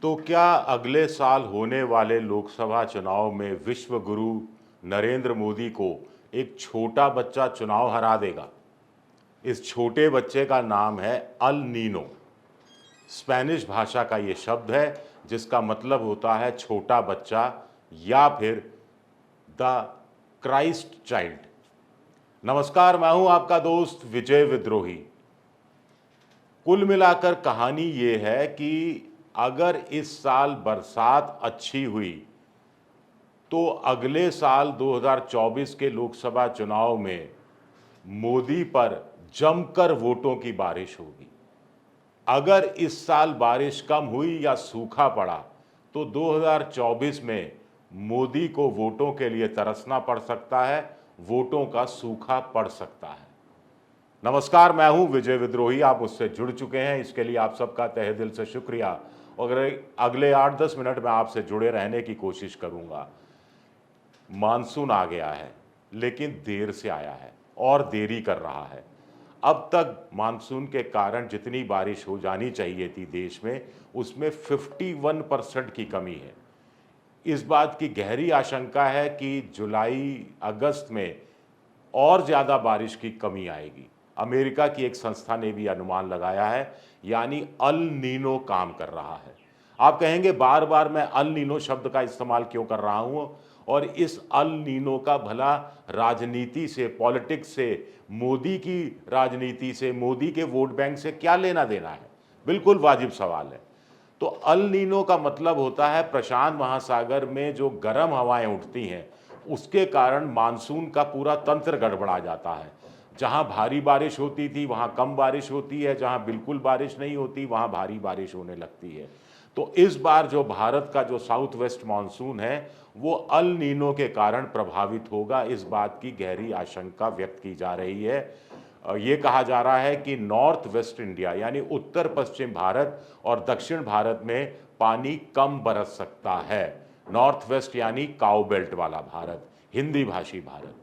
तो क्या अगले साल होने वाले लोकसभा चुनाव में विश्व गुरु नरेंद्र मोदी को एक छोटा बच्चा चुनाव हरा देगा? इस छोटे बच्चे का नाम है अल नीनो। स्पेनिश भाषा का ये शब्द है जिसका मतलब होता है छोटा बच्चा या फिर द क्राइस्ट चाइल्ड। नमस्कार, मैं हूं आपका दोस्त विजय विद्रोही। कुल मिलाकर कहानी ये है कि अगर इस साल बरसात अच्छी हुई तो अगले साल 2024 के लोकसभा चुनाव में मोदी पर जमकर वोटों की बारिश होगी। अगर इस साल बारिश कम हुई या सूखा पड़ा तो 2024 में मोदी को वोटों के लिए तरसना पड़ सकता है, वोटों का सूखा पड़ सकता है। नमस्कार, मैं हूं विजय विद्रोही। आप मुझसे जुड़ चुके हैं, इसके लिए आप सबका तहे दिल से शुक्रिया। और अगले 8-10 मिनट में आपसे जुड़े रहने की कोशिश करूंगा। मानसून आ गया है, लेकिन देर से आया है और देरी कर रहा है। अब तक मानसून के कारण जितनी बारिश हो जानी चाहिए थी देश में, उसमें 51% की कमी है। इस बात की गहरी आशंका है कि जुलाई अगस्त में और ज़्यादा बारिश की कमी आएगी। अमेरिका की एक संस्था ने भी अनुमान लगाया है, यानी अल नीनो काम कर रहा है। आप कहेंगे बार बार मैं अल नीनो शब्द का इस्तेमाल क्यों कर रहा हूं, और इस अल नीनो का भला राजनीति से, पॉलिटिक्स से, मोदी की राजनीति से, मोदी के वोट बैंक से क्या लेना देना है? बिल्कुल वाजिब सवाल है। तो अल नीनो का मतलब होता है प्रशांत महासागर में जो गर्म हवाएं उठती हैं, उसके कारण मानसून का पूरा तंत्र गड़बड़ा जाता है। जहां भारी बारिश होती थी वहां कम बारिश होती है, जहां बिल्कुल बारिश नहीं होती वहां भारी बारिश होने लगती है। तो इस बार जो भारत का जो साउथ वेस्ट मानसून है वो अल नीनो के कारण प्रभावित होगा, इस बात की गहरी आशंका व्यक्त की जा रही है। ये कहा जा रहा है कि नॉर्थ वेस्ट इंडिया यानी उत्तर पश्चिम भारत और दक्षिण भारत में पानी कम बरस सकता है। नॉर्थ वेस्ट यानी काउ बेल्ट वाला भारत, हिंदी भाषी भारत।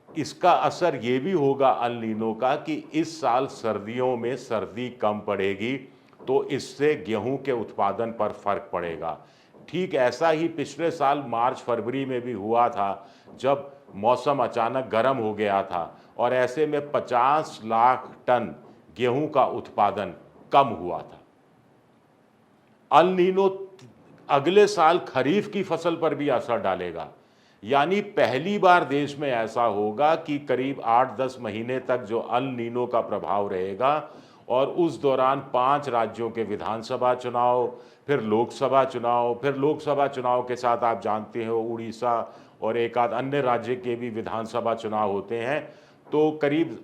इसका असर ये भी होगा अल नीनो का कि इस साल सर्दियों में सर्दी कम पड़ेगी, तो इससे गेहूं के उत्पादन पर फर्क पड़ेगा। ठीक ऐसा ही पिछले साल मार्च फरवरी में भी हुआ था, जब मौसम अचानक गर्म हो गया था और ऐसे में 50 लाख टन गेहूं का उत्पादन कम हुआ था। अल नीनो अगले साल खरीफ की फसल पर भी असर डालेगा, यानी पहली बार देश में ऐसा होगा कि करीब 8-10 महीने तक जो अल नीनो का प्रभाव रहेगा और उस दौरान 5 राज्यों के विधानसभा चुनाव, फिर लोकसभा चुनाव के साथ आप जानते हो उड़ीसा और एक आध अन्य राज्य के भी विधानसभा चुनाव होते हैं। तो करीब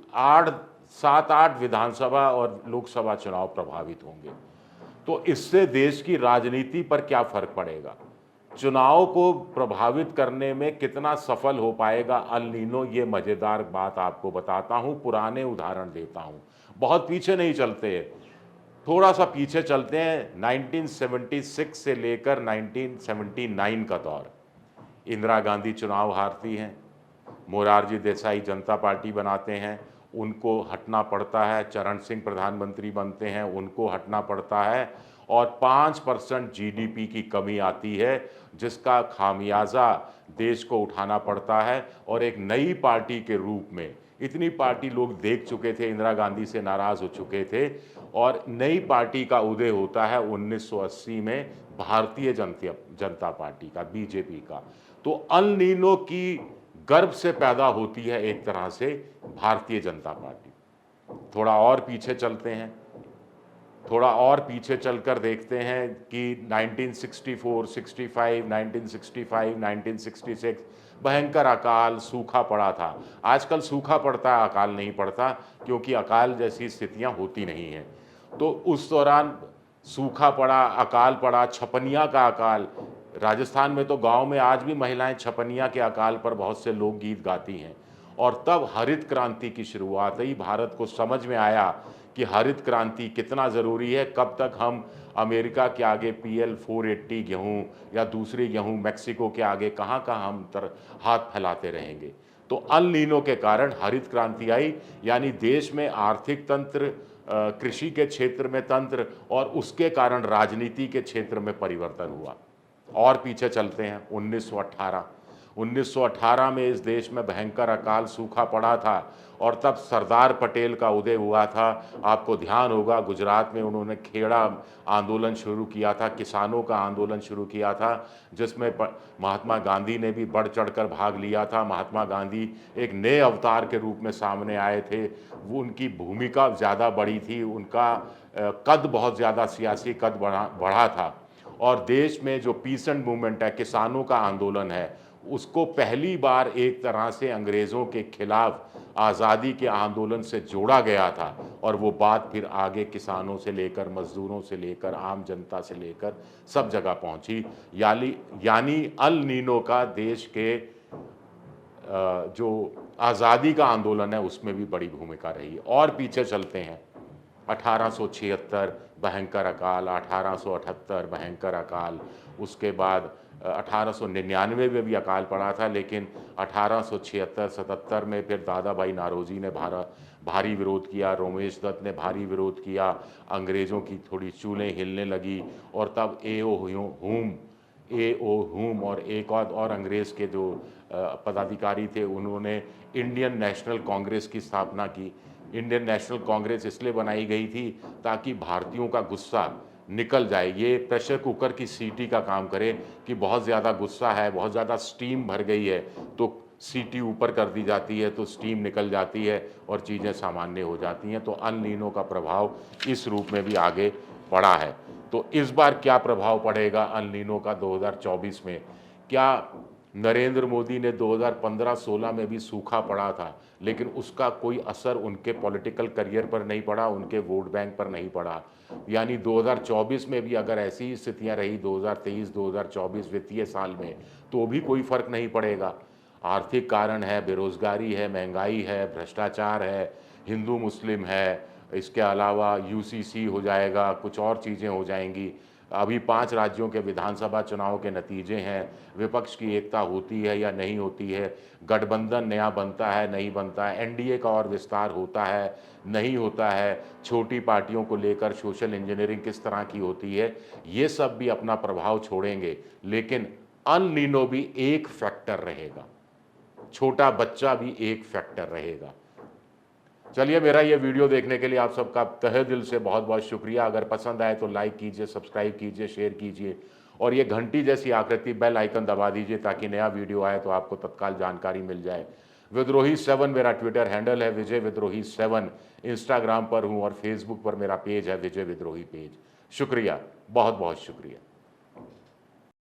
7-8 विधानसभा और लोकसभा चुनाव प्रभावित होंगे। तो इससे देश की राजनीति पर क्या फर्क पड़ेगा? चुनाव को प्रभावित करने में कितना सफल हो पाएगा अल नीनो, ये मजेदार बात आपको बताता हूं, पुराने उदाहरण देता हूं। बहुत पीछे नहीं चलते, थोड़ा सा पीछे चलते हैं। 1976 से लेकर 1979 का दौर। इंदिरा गांधी चुनाव हारती हैं, मोरारजी देसाई जनता पार्टी बनाते हैं, उनको हटना पड़ता है। चरण सिंह प्रधानमंत्री बनते हैं, उनको हटना पड़ता है और 5% जीडीपी की कमी आती है, जिसका खामियाजा देश को उठाना पड़ता है। और एक नई पार्टी के रूप में, इतनी पार्टी लोग देख चुके थे, इंदिरा गांधी से नाराज हो चुके थे, और नई पार्टी का उदय होता है 1980 में भारतीय जनता पार्टी का, बीजेपी का। तो अल नीनो की गर्भ से पैदा होती है एक तरह से भारतीय जनता पार्टी। थोड़ा और पीछे चलते हैं, थोड़ा और पीछे चलकर देखते हैं कि 1964, 65, 1965, 1966 भयंकर अकाल, सूखा पड़ा था। आजकल सूखा पड़ता है, अकाल नहीं पड़ता, क्योंकि अकाल जैसी स्थितियां होती नहीं हैं। तो उस दौरान सूखा पड़ा, अकाल पड़ा, छपनिया का अकाल। राजस्थान में तो गांव में आज भी महिलाएं छपनिया के अकाल पर बहुत से लोकगीत गाती हैं। और तब हरित क्रांति की शुरुआत हुई। भारत को समझ में आया कि हरित क्रांति कितना ज़रूरी है, कब तक हम अमेरिका के आगे PL 480 गेहूँ या दूसरी गेहूँ मैक्सिको के आगे कहाँ कहाँ हम हाथ फैलाते रहेंगे। तो अल नीनो के कारण हरित क्रांति आई, यानी देश में आर्थिक तंत्र, कृषि के क्षेत्र में तंत्र और उसके कारण राजनीति के क्षेत्र में परिवर्तन हुआ। और पीछे चलते हैं 1918 में इस देश में भयंकर अकाल सूखा पड़ा था और तब सरदार पटेल का उदय हुआ था। आपको ध्यान होगा गुजरात में उन्होंने खेड़ा आंदोलन शुरू किया था, किसानों का आंदोलन शुरू किया था, जिसमें महात्मा गांधी ने भी बढ़ चढ़कर भाग लिया था। महात्मा गांधी एक नए अवतार के रूप में सामने आए थे। वो उनकी भूमिका ज़्यादा बड़ी थी, उनका कद बहुत ज़्यादा सियासी कद बढ़ा था और देश में जो पीसेंट मूवमेंट है, किसानों का आंदोलन है, उसको पहली बार एक तरह से अंग्रेज़ों के खिलाफ आज़ादी के आंदोलन से जोड़ा गया था और वो बात फिर आगे किसानों से लेकर, मज़दूरों से लेकर, आम जनता से लेकर सब जगह पहुंची। यानी अल नीनो का देश के जो आज़ादी का आंदोलन है उसमें भी बड़ी भूमिका रही। और पीछे चलते हैं 1876 भयंकर अकाल, 1878 भयंकर अकाल, उसके बाद 1899 में भी अकाल पड़ा था, लेकिन 1876-77 में फिर दादा भाई नारोजी ने भारी विरोध किया, रोमेश दत्त ने भारी विरोध किया, अंग्रेज़ों की थोड़ी चूलें हिलने लगी और तब ए.ओ. हुम और एक और अंग्रेज़ के जो पदाधिकारी थे उन्होंने इंडियन नेशनल कांग्रेस की स्थापना की। इंडियन नेशनल कांग्रेस इसलिए बनाई गई थी ताकि भारतीयों का गुस्सा निकल जाए। ये प्रेशर कुकर की सीटी का काम करे कि बहुत ज़्यादा गुस्सा है, बहुत ज़्यादा स्टीम भर गई है, तो सीटी ऊपर कर दी जाती है तो स्टीम निकल जाती है और चीज़ें सामान्य हो जाती हैं। तो अल नीनो का प्रभाव इस रूप में भी आगे पड़ा है। तो इस बार क्या प्रभाव पड़ेगा अल नीनो का 2024 में? क्या नरेंद्र मोदी ने 2015-16 में भी सूखा पड़ा था, लेकिन उसका कोई असर उनके पॉलिटिकल करियर पर नहीं पड़ा, उनके वोट बैंक पर नहीं पड़ा। यानी 2024 में भी अगर ऐसी स्थितियां रही 2023-2024 वित्तीय साल में, तो भी कोई फर्क नहीं पड़ेगा। आर्थिक कारण है, बेरोजगारी है, महंगाई है, भ्रष्टाचार है, हिंदू मुस्लिम है, इसके अलावा यूसीसी हो जाएगा, कुछ और चीज़ें हो जाएंगी। अभी 5 राज्यों के विधानसभा चुनाव के नतीजे हैं, विपक्ष की एकता होती है या नहीं होती है, गठबंधन नया बनता है नहीं बनता है, एनडीए का और विस्तार होता है नहीं होता है, छोटी पार्टियों को लेकर सोशल इंजीनियरिंग किस तरह की होती है, ये सब भी अपना प्रभाव छोड़ेंगे। लेकिन अल नीनो भी एक फैक्टर रहेगा, छोटा बच्चा भी एक फैक्टर रहेगा। चलिए, मेरा ये वीडियो देखने के लिए आप सबका तहे दिल से बहुत बहुत शुक्रिया। अगर पसंद आए तो लाइक कीजिए, सब्सक्राइब कीजिए, शेयर कीजिए और ये घंटी जैसी आकृति बेल आइकन दबा दीजिए ताकि नया वीडियो आए तो आपको तत्काल जानकारी मिल जाए। विद्रोही 7 मेरा ट्विटर हैंडल है, विजय विद्रोही 7। इंस्टाग्राम पर हूँ और फेसबुक पर मेरा पेज है विजय विद्रोही पेज। शुक्रिया, बहुत बहुत शुक्रिया।